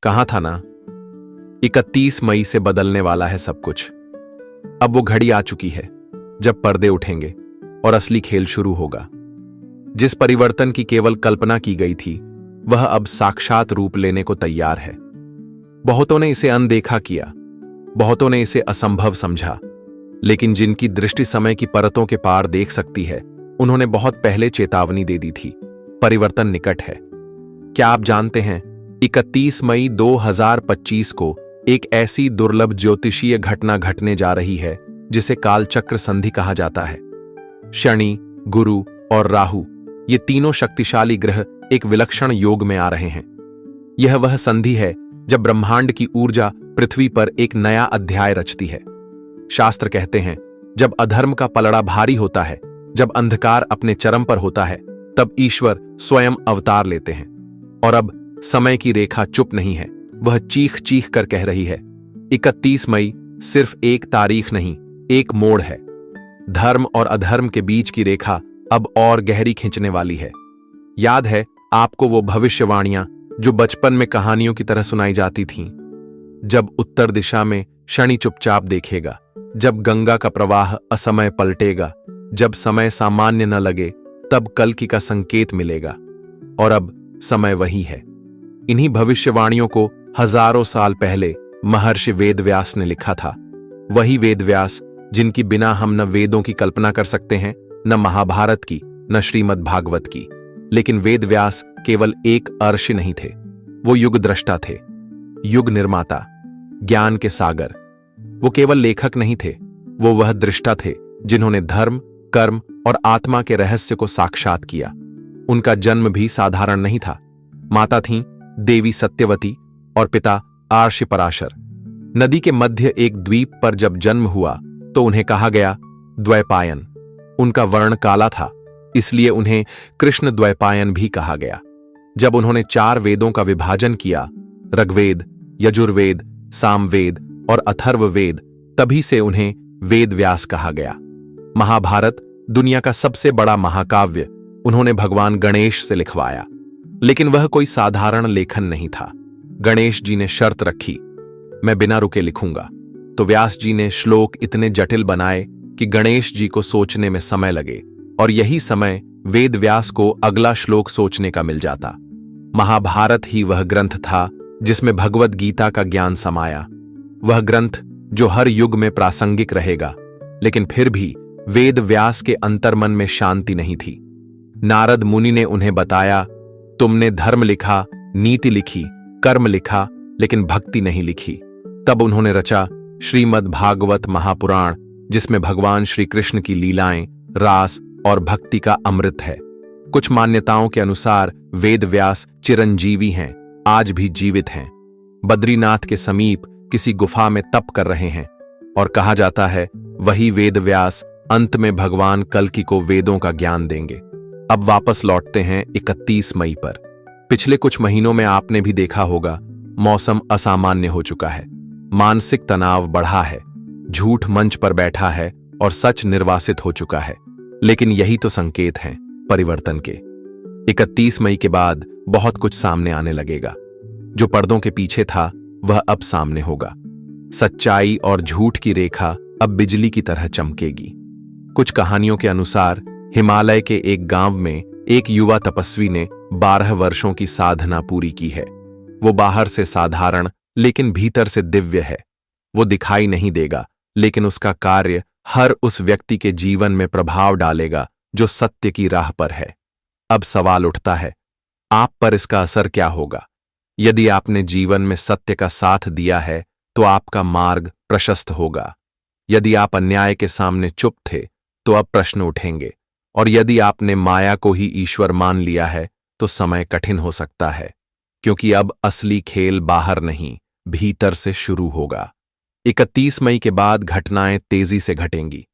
कहा था ना, 31 मई से बदलने वाला है सब कुछ। अब वो घड़ी आ चुकी है जब पर्दे उठेंगे और असली खेल शुरू होगा। जिस परिवर्तन की केवल कल्पना की गई थी वह अब साक्षात रूप लेने को तैयार है। बहुतों ने इसे अनदेखा किया, बहुतों ने इसे असंभव समझा, लेकिन जिनकी दृष्टि समय की परतों के पार देख सकती है उन्होंने बहुत पहले चेतावनी दे दी थी। परिवर्तन निकट है। क्या आप जानते हैं 31 मई 2025 को एक ऐसी दुर्लभ ज्योतिषीय घटना घटने जा रही है जिसे कालचक्र संधि कहा जाता है। शनि, गुरु और राहु ये तीनों शक्तिशाली ग्रह एक विलक्षण योग में आ रहे हैं। यह वह संधि है जब ब्रह्मांड की ऊर्जा पृथ्वी पर एक नया अध्याय रचती है। शास्त्र कहते हैं जब अधर्म का पलड़ा भारी होता है, जब अंधकार अपने चरम पर होता है, तब ईश्वर स्वयं अवतार लेते हैं। और अब समय की रेखा चुप नहीं है, वह चीख चीख कर कह रही है 31 मई सिर्फ एक तारीख नहीं, एक मोड़ है। धर्म और अधर्म के बीच की रेखा अब और गहरी खींचने वाली है। याद है आपको वो भविष्यवाणियां जो बचपन में कहानियों की तरह सुनाई जाती थीं? जब उत्तर दिशा में शनि चुपचाप देखेगा, जब गंगा का प्रवाह असमय पलटेगा, जब समय सामान्य न लगे, तब कल्कि का संकेत मिलेगा। और अब समय वही है। इन्हीं भविष्यवाणियों को हजारों साल पहले महर्षि वेदव्यास ने लिखा था। वही वेदव्यास जिनकी बिना हम न वेदों की कल्पना कर सकते हैं, न महाभारत की, न श्रीमद् भागवत की। लेकिन वेदव्यास केवल एक अर्षि नहीं थे, वो युग द्रष्टा थे, युग निर्माता, ज्ञान के सागर। वो केवल लेखक नहीं थे, वो वह दृष्टा थे जिन्होंने धर्म, कर्म और आत्मा के रहस्य को साक्षात किया। उनका जन्म भी साधारण नहीं था। माता थीं देवी सत्यवती और पिता आर्षि पराशर। नदी के मध्य एक द्वीप पर जब जन्म हुआ तो उन्हें कहा गया द्वैपायन। उनका वर्ण काला था, इसलिए उन्हें कृष्ण द्वैपायन भी कहा गया। जब उन्होंने 4 वेदों का विभाजन किया, ऋग्वेद, यजुर्वेद, सामवेद और अथर्ववेद, तभी से उन्हें वेदव्यास कहा गया। महाभारत, दुनिया का सबसे बड़ा महाकाव्य, उन्होंने भगवान गणेश से लिखवाया। लेकिन वह कोई साधारण लेखन नहीं था। गणेश जी ने शर्त रखी, मैं बिना रुके लिखूंगा। तो व्यास जी ने श्लोक इतने जटिल बनाए कि गणेश जी को सोचने में समय लगे, और यही समय वेद व्यास को अगला श्लोक सोचने का मिल जाता। महाभारत ही वह ग्रंथ था जिसमें भगवद गीता का ज्ञान समाया। वह ग्रंथ जो हर युग में प्रासंगिक रहेगा। लेकिन फिर भी वेद व्यास के अंतर्मन में शांति नहीं थी। नारद मुनि ने उन्हें बताया, तुमने धर्म लिखा, नीति लिखी, कर्म लिखा, लेकिन भक्ति नहीं लिखी। तब उन्होंने रचा श्रीमद् भागवत महापुराण, जिसमें भगवान श्री कृष्ण की लीलाएं, रास और भक्ति का अमृत है। कुछ मान्यताओं के अनुसार वेद व्यास चिरंजीवी हैं, आज भी जीवित हैं। बद्रीनाथ के समीप किसी गुफा में तप कर रहे हैं, और कहा जाता है वही वेद व्यास अंत में भगवान कल्कि को वेदों का ज्ञान देंगे। अब वापस लौटते हैं 31 मई पर। पिछले कुछ महीनों में आपने भी देखा होगा, मौसम असामान्य हो चुका है, मानसिक तनाव बढ़ा है, झूठ मंच पर बैठा है और सच निर्वासित हो चुका है। लेकिन यही तो संकेत हैं परिवर्तन के। 31 मई के बाद बहुत कुछ सामने आने लगेगा। जो पर्दों के पीछे था वह अब सामने होगा। सच्चाई और झूठ की रेखा अब बिजली की तरह चमकेगी। कुछ कहानियों के अनुसार हिमालय के एक गांव में एक युवा तपस्वी ने 12 वर्षों की साधना पूरी की है। वो बाहर से साधारण लेकिन भीतर से दिव्य है। वो दिखाई नहीं देगा, लेकिन उसका कार्य हर उस व्यक्ति के जीवन में प्रभाव डालेगा जो सत्य की राह पर है। अब सवाल उठता है, आप पर इसका असर क्या होगा? यदि आपने जीवन में सत्य का साथ दिया है तो आपका मार्ग प्रशस्त होगा। यदि आप अन्याय के सामने चुप थे तो अब प्रश्न उठेंगे, और यदि आपने माया को ही ईश्वर मान लिया है तो समय कठिन हो सकता है, क्योंकि अब असली खेल बाहर नहीं, भीतर से शुरू होगा। 31 मई के बाद घटनाएं तेजी से घटेंगी।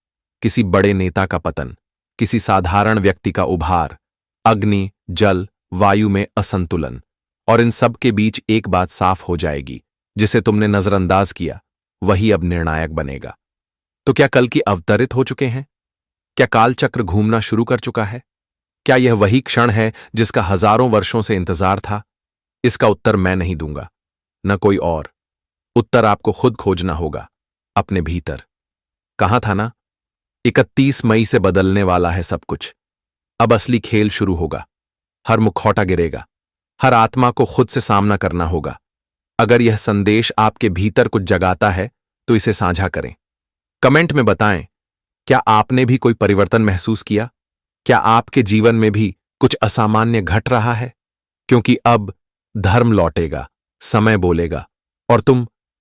किसी बड़े नेता का पतन, किसी साधारण व्यक्ति का उभार, अग्नि, जल, वायु में असंतुलन, और इन सब के बीच एक बात साफ हो जाएगी, जिसे तुमने नजरअंदाज किया वही अब निर्णायक बनेगा। तो क्या कल्कि अवतरित हो चुके हैं? क्या कालचक्र घूमना शुरू कर चुका है? क्या यह वही क्षण है जिसका हजारों वर्षों से इंतजार था? इसका उत्तर मैं नहीं दूंगा। न कोई और। उत्तर आपको खुद खोजना होगा, अपने भीतर। कहा था ना, 31 मई से बदलने वाला है सब कुछ। अब असली खेल शुरू होगा। हर मुखौटा गिरेगा, हर आत्मा को खुद से सामना करना होगा। अगर यह संदेश आपके भीतर कुछ जगाता है तो इसे साझा करें। कमेंट में बताएं, क्या आपने भी कोई परिवर्तन महसूस किया? क्या आपके जीवन में भी कुछ असामान्य घट रहा है? क्योंकि अब धर्म लौटेगा, समय बोलेगा और तुम